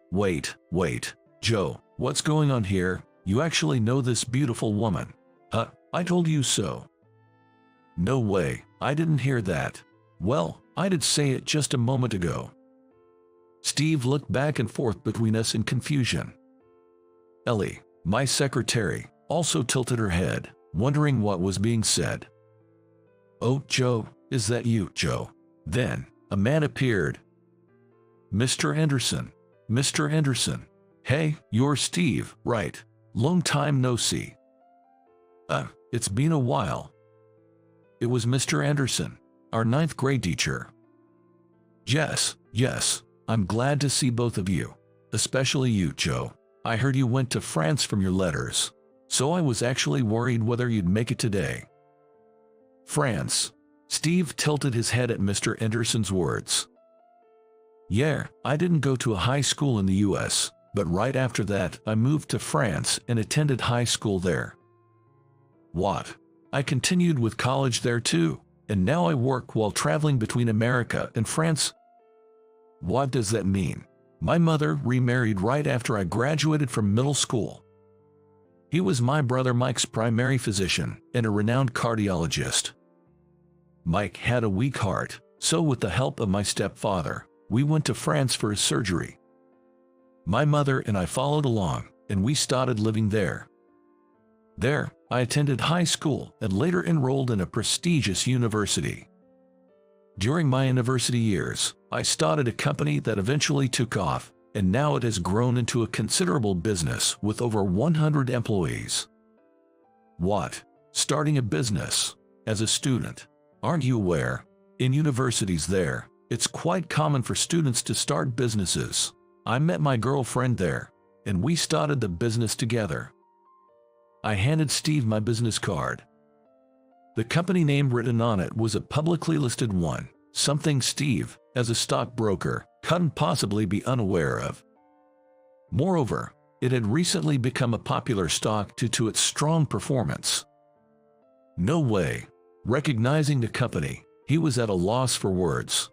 Joe, what's going on here? You actually know this beautiful woman?" I told you so." "No way, I didn't hear that." "Well, I did say it just a moment ago." Steve looked back and forth between us in confusion. Ellie, my secretary, also tilted her head, wondering what was being said. "Oh, Joe, is that you, Joe?" Then, a man appeared. "Mr. Anderson. Mr. Anderson. Hey, you're Steve, right? Long time no see." It's been a while." It was Mr. Anderson, our 9th grade teacher. Yes, I'm glad to see both of you. Especially you, Joe. I heard you went to France from your letters, so I was actually worried whether you'd make it today." "France?" Steve tilted his head at Mr. Anderson's words. "Yeah, I didn't go to a high school in the US, but right after that I moved to France and attended high school there." "What?" "I continued with college there too, and now I work while traveling between America and France." "What does that mean?" "My mother remarried right after I graduated from middle school. He was my brother Mike's primary physician and a renowned cardiologist. Mike had a weak heart, so with the help of my stepfather, we went to France for his surgery. My mother and I followed along, and we started living there. There, I attended high school and later enrolled in a prestigious university. During my university years, I started a company that eventually took off, and now it has grown into a considerable business with over 100 employees." "What? Starting a business? As a student? Aren't you aware? In universities there, it's quite common for students to start businesses. I met my girlfriend there, and we started the business together." I handed Steve my business card. The company name written on it was a publicly listed one, something Steve, as a stockbroker, couldn't possibly be unaware of. Moreover, it had recently become a popular stock due to its strong performance. No way. Recognizing the company, he was at a loss for words.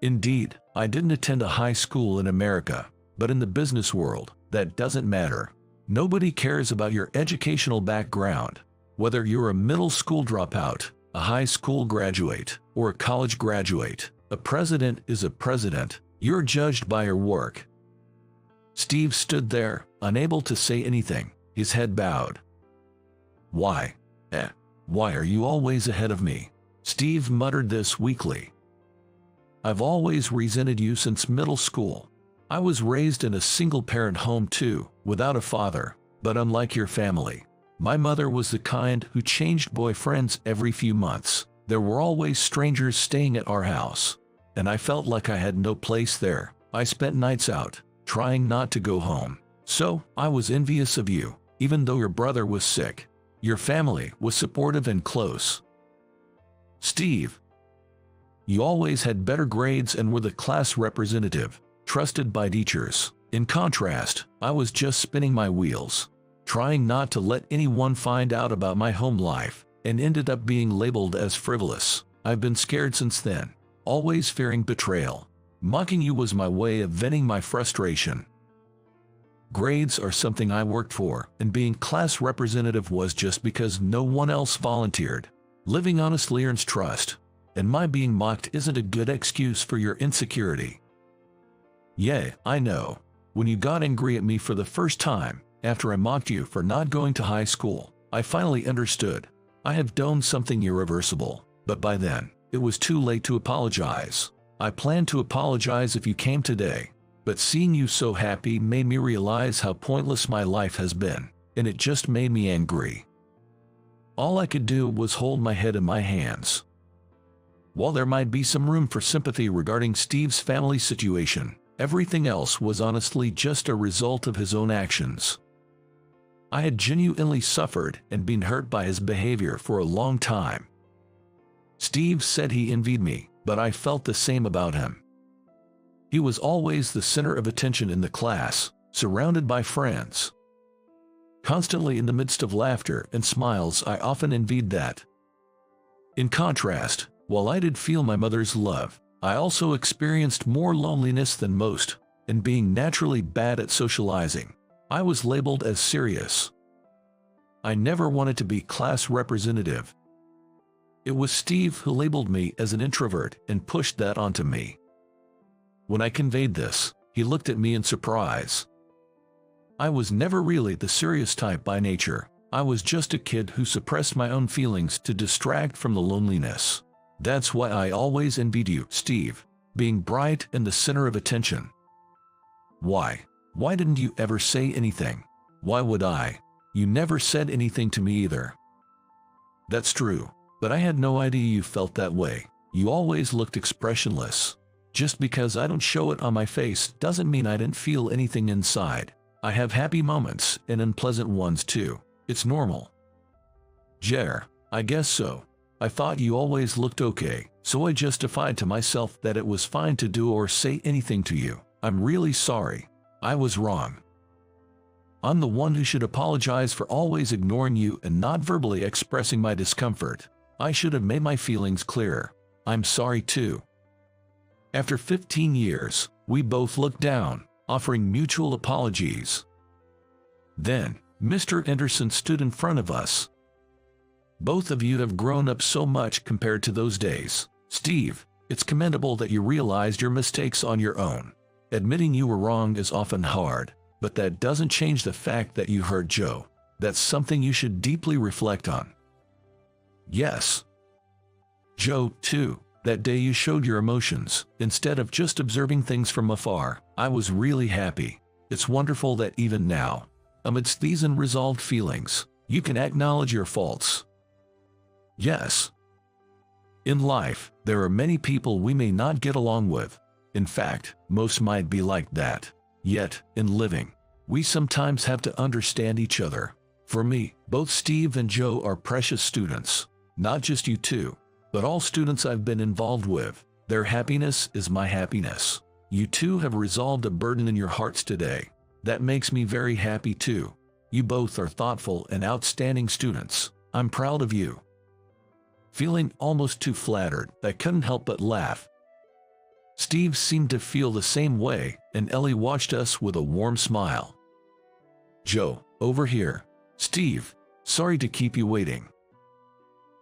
"Indeed, I didn't attend a high school in America, but in the business world, that doesn't matter. Nobody cares about your educational background. Whether you're a middle school dropout, a high school graduate, or a college graduate, a president is a president. You're judged by your work. Steve stood there, unable to say anything, his head bowed. Why? Why are you always ahead of me? Steve muttered this weakly. I've always resented you since middle school. I was raised in a single-parent home too, without a father, but unlike your family. My mother was the kind who changed boyfriends every few months. There were always strangers staying at our house, and I felt like I had no place there. I spent nights out, trying not to go home. So, I was envious of you, even though your brother was sick. Your family was supportive and close. Steve, you always had better grades and were the class representative, trusted by teachers. In contrast, I was just spinning my wheels, trying not to let anyone find out about my home life, and ended up being labeled as frivolous. I've been scared since then, always fearing betrayal. Mocking you was my way of venting my frustration. Grades are something I worked for, and being class representative was just because no one else volunteered. Living honestly earns trust, and my being mocked isn't a good excuse for your insecurity. Yeah, I know. When you got angry at me for the first time, after I mocked you for not going to high school, I finally understood. I have done something irreversible, but by then, it was too late to apologize. I planned to apologize if you came today, but seeing you so happy made me realize how pointless my life has been, and it just made me angry. All I could do was hold my head in my hands. While there might be some room for sympathy regarding Steve's family situation, everything else was honestly just a result of his own actions. I had genuinely suffered and been hurt by his behavior for a long time. Steve said he envied me, but I felt the same about him. He was always the center of attention in the class, surrounded by friends. Constantly in the midst of laughter and smiles, I often envied that. In contrast, while I did feel my mother's love, I also experienced more loneliness than most, and being naturally bad at socializing, I was labeled as serious. I never wanted to be class representative. It was Steve who labeled me as an introvert and pushed that onto me. When I conveyed this, he looked at me in surprise. I was never really the serious type by nature. I was just a kid who suppressed my own feelings to distract from the loneliness. That's why I always envied you, Steve, being bright and the center of attention. Why? Why didn't you ever say anything? Why would I? You never said anything to me either. That's true, but I had no idea you felt that way. You always looked expressionless. Just because I don't show it on my face doesn't mean I didn't feel anything inside. I have happy moments and unpleasant ones too. It's normal. Jer, I guess so. I thought you always looked okay, so I justified to myself that it was fine to do or say anything to you. I'm really sorry. I was wrong. I'm the one who should apologize for always ignoring you and not verbally expressing my discomfort. I should have made my feelings clearer. I'm sorry too. After 15 years, we both looked down, offering mutual apologies. Then, Mr. Anderson stood in front of us. Both of you have grown up so much compared to those days. Steve, it's commendable that you realized your mistakes on your own. Admitting you were wrong is often hard, but that doesn't change the fact that you hurt Joe. That's something you should deeply reflect on. Yes. Joe, too. That day you showed your emotions, instead of just observing things from afar. I was really happy. It's wonderful that even now, amidst these unresolved feelings, you can acknowledge your faults. Yes. In life, there are many people we may not get along with. In fact, most might be like that. Yet, in living, we sometimes have to understand each other. For me, both Steve and Joe are precious students. Not just you two, but all students I've been involved with. Their happiness is my happiness. You two have resolved a burden in your hearts today. That makes me very happy too. You both are thoughtful and outstanding students. I'm proud of you. Feeling almost too flattered, I couldn't help but laugh. Steve seemed to feel the same way, and Ellie watched us with a warm smile. Joe, over here. Steve, sorry to keep you waiting.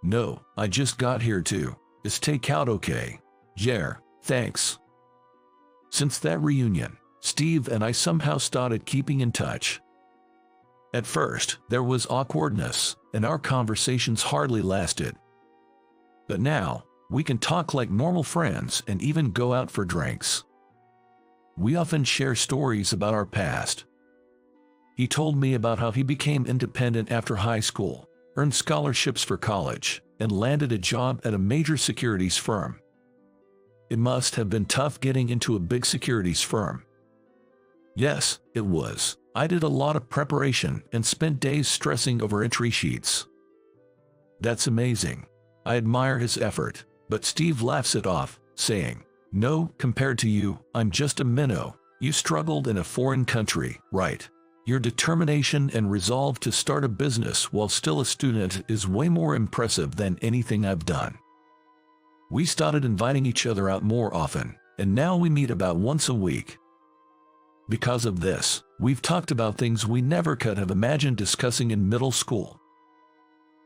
No, I just got here too. Is takeout okay? Yeah, thanks. Since that reunion, Steve and I somehow started keeping in touch. At first, there was awkwardness, and our conversations hardly lasted. But now, we can talk like normal friends and even go out for drinks. We often share stories about our past. He told me about how he became independent after high school, earned scholarships for college, and landed a job at a major securities firm. It must have been tough getting into a big securities firm. Yes, it was. I did a lot of preparation and spent days stressing over entry sheets. That's amazing. I admire his effort, but Steve laughs it off, saying, "No, compared to you, I'm just a minnow. You struggled in a foreign country, right? Your determination and resolve to start a business while still a student is way more impressive than anything I've done." We started inviting each other out more often, and now we meet about once a week. Because of this, we've talked about things we never could have imagined discussing in middle school.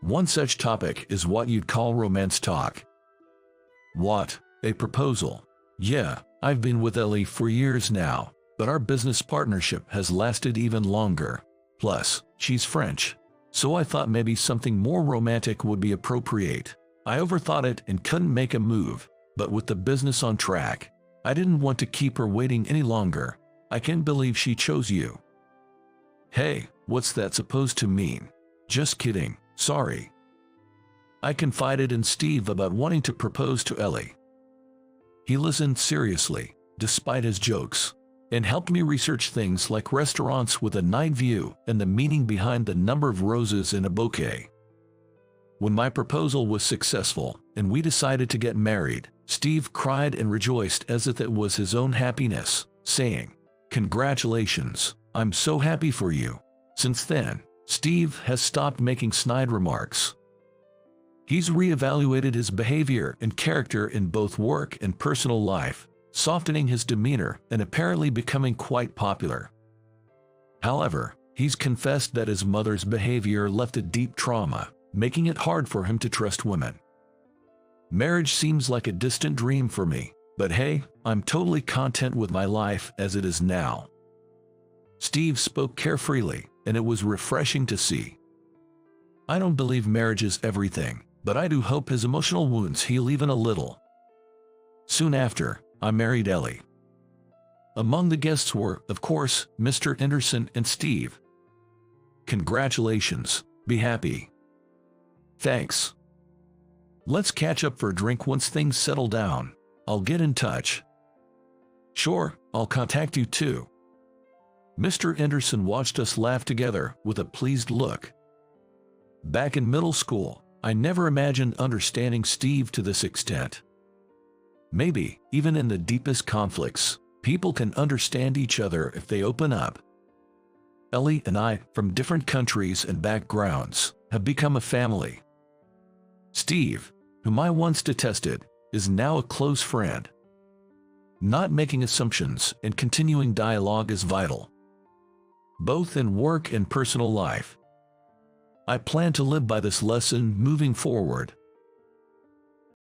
One such topic is what you'd call romance talk. What? A proposal? Yeah, I've been with Ellie for years now, but our business partnership has lasted even longer. Plus, she's French, so I thought maybe something more romantic would be appropriate. I overthought it and couldn't make a move, but with the business on track, I didn't want to keep her waiting any longer. I can't believe she chose you. Hey, what's that supposed to mean? Just kidding, sorry. I confided in Steve about wanting to propose to Ellie. He listened seriously, despite his jokes, and helped me research things like restaurants with a night view and the meaning behind the number of roses in a bouquet. When my proposal was successful and we decided to get married, Steve cried and rejoiced as if it was his own happiness, saying, "Congratulations, I'm so happy for you." Since then, Steve has stopped making snide remarks. He's reevaluated his behavior and character in both work and personal life, softening his demeanor and apparently becoming quite popular. However, he's confessed that his mother's behavior left a deep trauma, making it hard for him to trust women. Marriage seems like a distant dream for me, but hey, I'm totally content with my life as it is now. Steve spoke carefreely, and it was refreshing to see. I don't believe marriage is everything, but I do hope his emotional wounds heal even a little. Soon after, I married Ellie. Among the guests were, of course, Mr. Anderson and Steve. Congratulations, be happy. Thanks. Let's catch up for a drink once things settle down. I'll get in touch. Sure, I'll contact you too. Mr. Anderson watched us laugh together with a pleased look. Back in middle school, I never imagined understanding Steve to this extent. Maybe, even in the deepest conflicts, people can understand each other if they open up. Ellie and I, from different countries and backgrounds, have become a family. Steve, whom I once detested, is now a close friend. Not making assumptions and continuing dialogue is vital, both in work and personal life. I plan to live by this lesson moving forward.